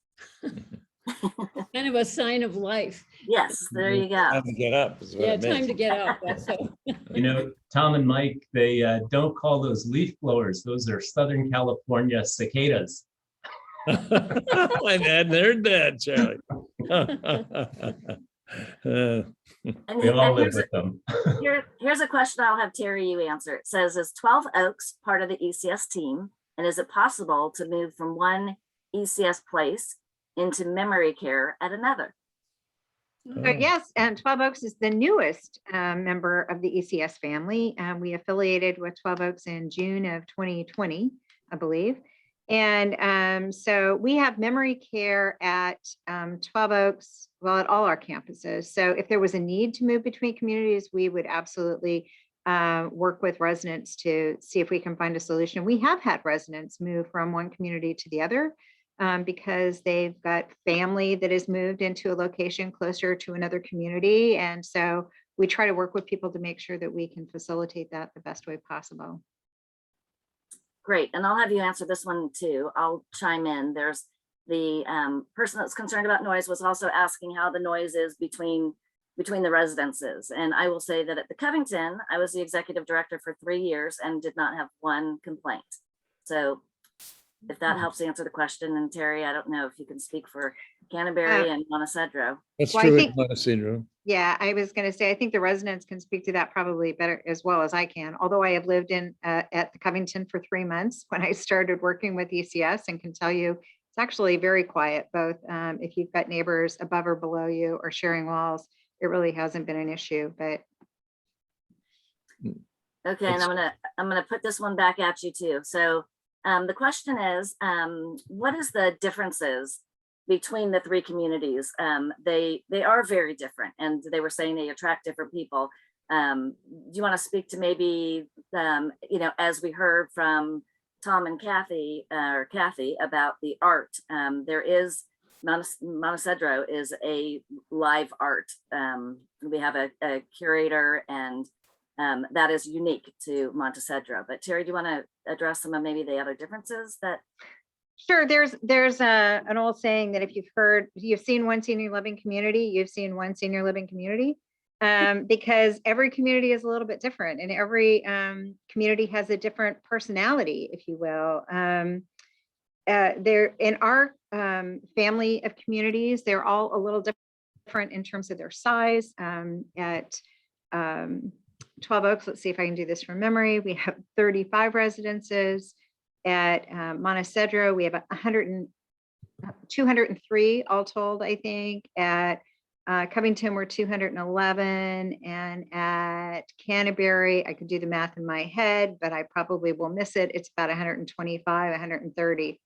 Kind of a sign of life. Yes, there you go. Time to get up is what Yeah, it time means. to get up. That's so. You know, Tom and Mike, they don't call those leaf blowers. Those are Southern California cicadas. And they're dead, Charlie. And We all live here's, with them. here's a question I'll have Terry you answer. It says, is 12 Oaks part of the ECS team? And is it possible to move from one ECS place into memory care at another? Yes, and 12 Oaks is the newest member of the ECS family. We affiliated with 12 Oaks in June of 2020, I believe. And so we have memory care at 12 Oaks, well, at all our campuses. So if there was a need to move between communities, we would absolutely work with residents to see if we can find a solution. We have had residents move from one community to the other because they've got family that has moved into a location closer to another community. And so we try to work with people to make sure that we can facilitate that the best way possible. Great, and I'll have you answer this one too. I'll chime in. There's the person that's concerned about noise was also asking how the noise is between the residences. And I will say that at the Covington, I was the executive director for 3 years and did not have one complaint. So if that helps answer the question, and Terry, I don't know if you can speak for Canterbury and Montecedro. That's Well, I true. think- in Montecedro. Yeah, I was going to say, I think the residents can speak to that probably better as well as I can. Although I have lived in at the Covington for 3 months when I started working with ECS, and can tell you it's actually very quiet, both if you've got neighbors above or below you or sharing walls, it really hasn't been an issue. But Okay, and I'm gonna put this one back at you too. So the question is, what is the differences between the 3 communities? They are very different, and they were saying they attract different people. Do you want to speak to maybe, you know, as we heard from Tom and Kathy about the art, there is Montecedro is a live art. We have a curator, and that is unique to Montecedro. But Terry, do you want to address some of maybe the other differences that? sure, there's an old saying that if you've seen one senior living community, you've seen one senior living community. Because every community is a little bit different, and every community has a different personality, if you will. They're in our family of communities, they're all a little different in terms of their size. At 12 Oaks, let's see if I can do this from memory, we have 35 residences. At Montecedro, we have 203 all told, I think. At Covington, we're 211, and at Canterbury, I could do the math in my head, but I probably will miss it. It's about 125, 130.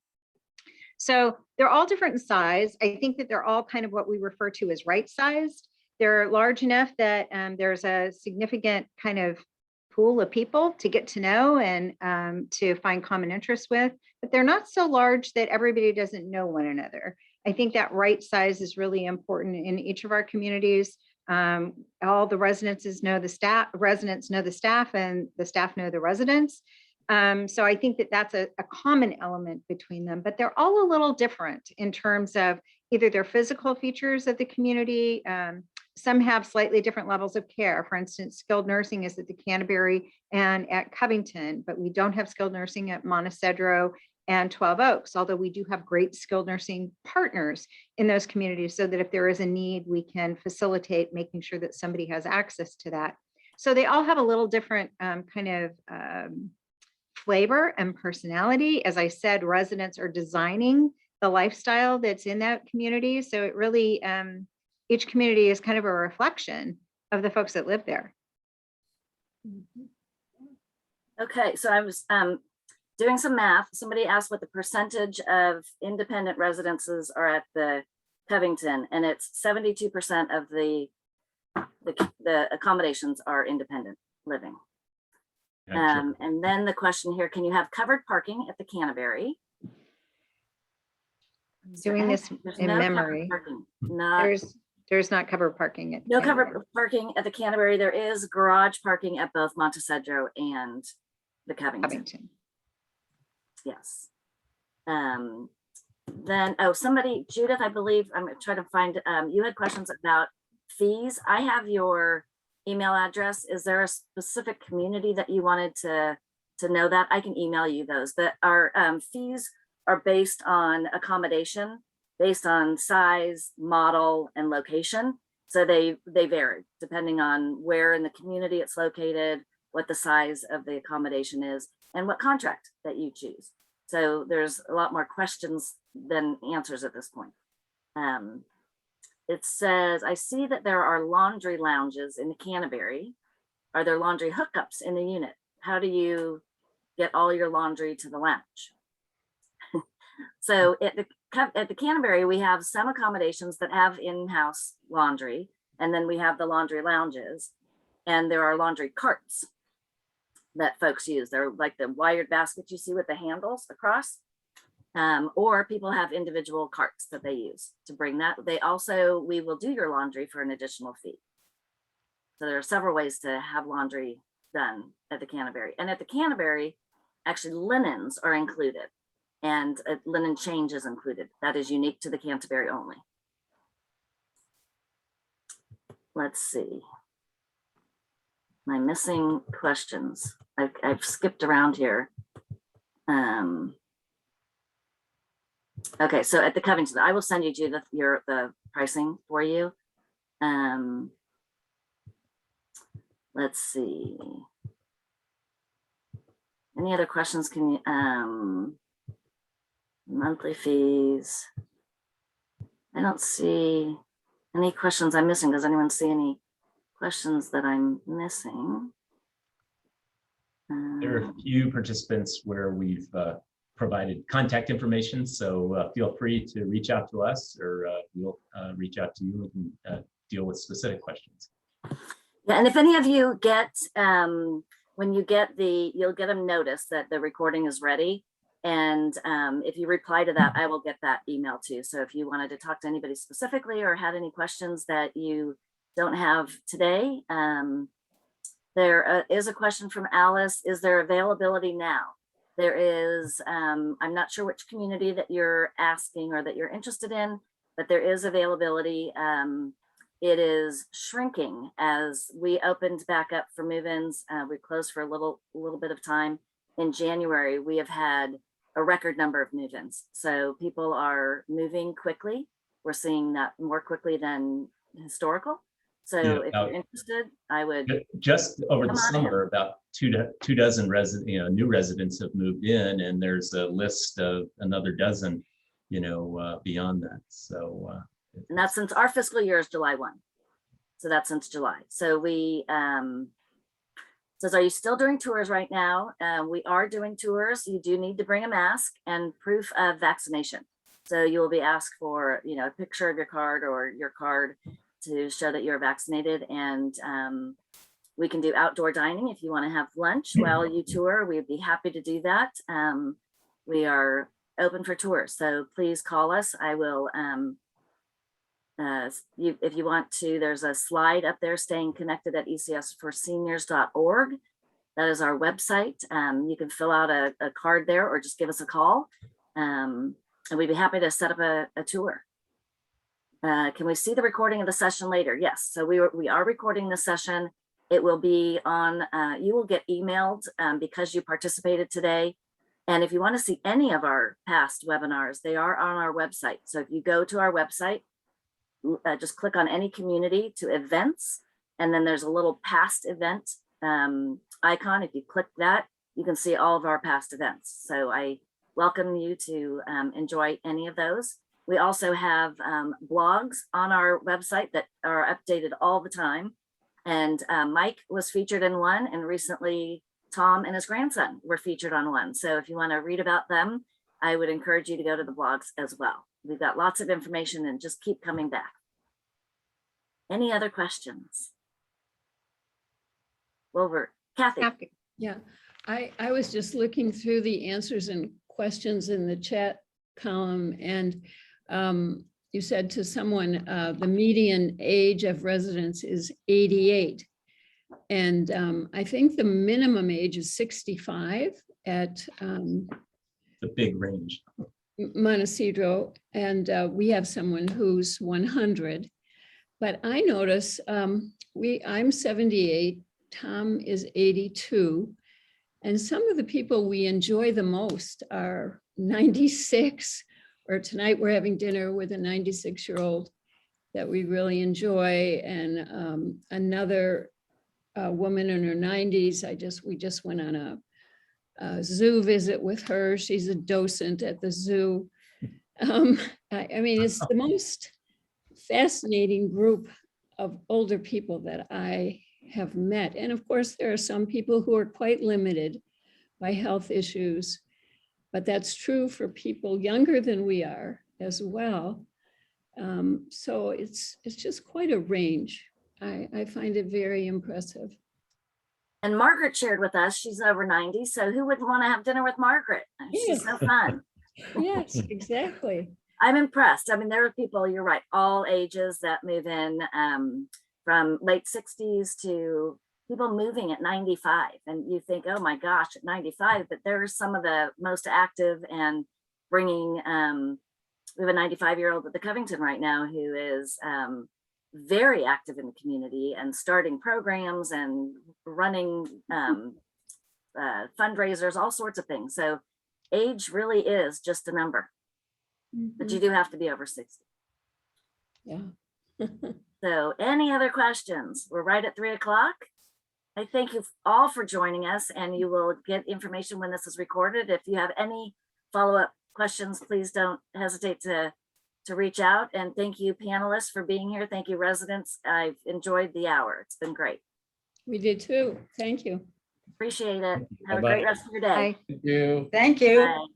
So they're all different in size. I think that they're all kind of what we refer to as right-sized. They're large enough that there's a significant kind of pool of people to get to know and to find common interests with, but they're not so large that everybody doesn't know one another. I think that right size is really important in each of our communities. All the residents know the staff, and the staff know the residents. So I think that that's a common element between them, but they're all a little different in terms of either their physical features of the community. Some have slightly different levels of care. For instance, skilled nursing is at the Canterbury and at Covington, but we don't have skilled nursing at Montecedro and 12 Oaks, although we do have great skilled nursing partners in those communities, so that if there is a need, we can facilitate making sure that somebody has access to that. So they all have a little different kind of flavor and personality. As I said, residents are designing the lifestyle that's in that community. So it really, each community is kind of a reflection of the folks that live there. Okay, so I was doing some math. Somebody asked what the percentage of independent residences are at the Covington, and it's 72% of the accommodations are independent living. Gotcha. And then the question here, can you have covered parking at the Canterbury? Doing this There's in no covered memory. parking, not, There's There's not covered parking. No anywhere. covered parking at the Canterbury. There is garage parking at both Montecedro and the Covington. Covington. Yes. Then, oh, somebody, Judith, I believe, I'm trying to find, you had questions about fees. I have your email address. Is there a specific community that you wanted to know that? I can email you those, but our fees are based on accommodation, based on size, model, and location. So they vary depending on where in the community it's located, what the size of the accommodation is, and what contract that you choose. So there's a lot more questions than answers at this point. It says, I see that there are laundry lounges in the Canterbury. Are there laundry hookups in the unit? How do you get all your laundry to the lounge? So at the Canterbury, we have some accommodations that have in-house laundry, and then we have the laundry lounges, and there are laundry carts that folks use. They're like the wired baskets you see with the handles across, or people have individual carts that they use to bring that. They also, we will do your laundry for an additional fee. So there are several ways to have laundry done at the Canterbury. And at the Canterbury, actually linens are included, and a linen change is included. That is unique to the Canterbury only. Let's see. Am I missing questions? I've skipped around here. Okay, so at the Covington, I will send you, Judith, the pricing for you. Let's see. Any other questions? Can you, monthly fees? I don't see any questions I'm missing. Does anyone see any questions that I'm missing? There are a few participants where we've provided contact information, so feel free to reach out to us, or we'll reach out to you and deal with specific questions. Yeah, and if any of you get, when you get you'll get a notice that the recording is ready. And if you reply to that, I will get that email too. So if you wanted to talk to anybody specifically or had any questions that you don't have today, there is a question from Alice. Is there availability now? There is, I'm not sure which community that you're asking or that you're interested in, but there is availability. It is shrinking as we opened back up for move-ins. We closed for a little bit of time. In January, we have had a record number of move-ins. So people are moving quickly. We're seeing that more quickly than historical. So Yeah, if you're interested, I would. Just over the Come on summer, about two dozen new residents have moved in, and there's a list of another dozen, beyond that. So, And that's since our fiscal year is July 1. So that's since July. So we, says, are you still doing tours right now? We are doing tours. You do need to bring a mask and proof of vaccination. So you will be asked for, a picture of your card or your card to show that you're vaccinated. And we can do outdoor dining if you want to have lunch while you tour. We'd be happy to do that. We are open for tours. So please call us. I will, if you want to, there's a slide up there, staying connected at ECSforseniors.org. That is our website. You can fill out a card there or just give us a call. And we'd be happy to set up a tour. Can we see the recording of the session later? Yes, so we are recording the session. It will be on, you will get emailed because you participated today. And if you want to see any of our past webinars, they are on our website. So if you go to our website, just click on any community to events, and then there's a little past event icon. If you click that, you can see all of our past events. So I welcome you to enjoy any of those. We also have blogs on our website that are updated all the time. And Mike was featured in one, and recently Tom and his grandson were featured on one. So if you want to read about them, I would encourage you to go to the blogs as well. We've got lots of information, and just keep coming back. Any other questions? Over, Kathy. Yeah, I was just looking through the answers and questions in the chat column, and you said to someone, the median age of residents is 88. And I think the minimum age is 65 at The big range. Montecito, and we have someone who's 100. But I notice I'm 78, Tom is 82, and some of the people we enjoy the most are 96, or tonight we're having dinner with a 96-year-old that we really enjoy, and another woman in her 90s. We just went on a zoo visit with her. She's a docent at the zoo. I mean, it's the most fascinating group of older people that I have met. And of course, there are some people who are quite limited by health issues, but that's true for people younger than we are as well. So it's just quite a range. I find it very impressive. And Margaret shared with us, she's over 90, so who wouldn't want to have dinner with Margaret? She's so fun. Yes, exactly. I'm impressed. I mean, there are people, you're right, all ages that move in, from late 60s to people moving at 95. And you think, oh my gosh, at 95, but there's some of the most active and bringing, we have a 95-year-old at the Covington right now who is very active in the community and starting programs and running fundraisers, all sorts of things. So age really is just a number, but you do have to be over 60. Yeah. So any other questions? We're right at 3 o'clock. I thank you all for joining us, and you will get information when this is recorded. If you have any follow-up questions, please don't hesitate to reach out. And thank you, panelists, for being here. Thank you, residents. I've enjoyed the hour. It's been great. We did too. Thank you. Appreciate it. Have a Bye-bye. great rest of your day. Bye. Thank you. Thank you. Bye.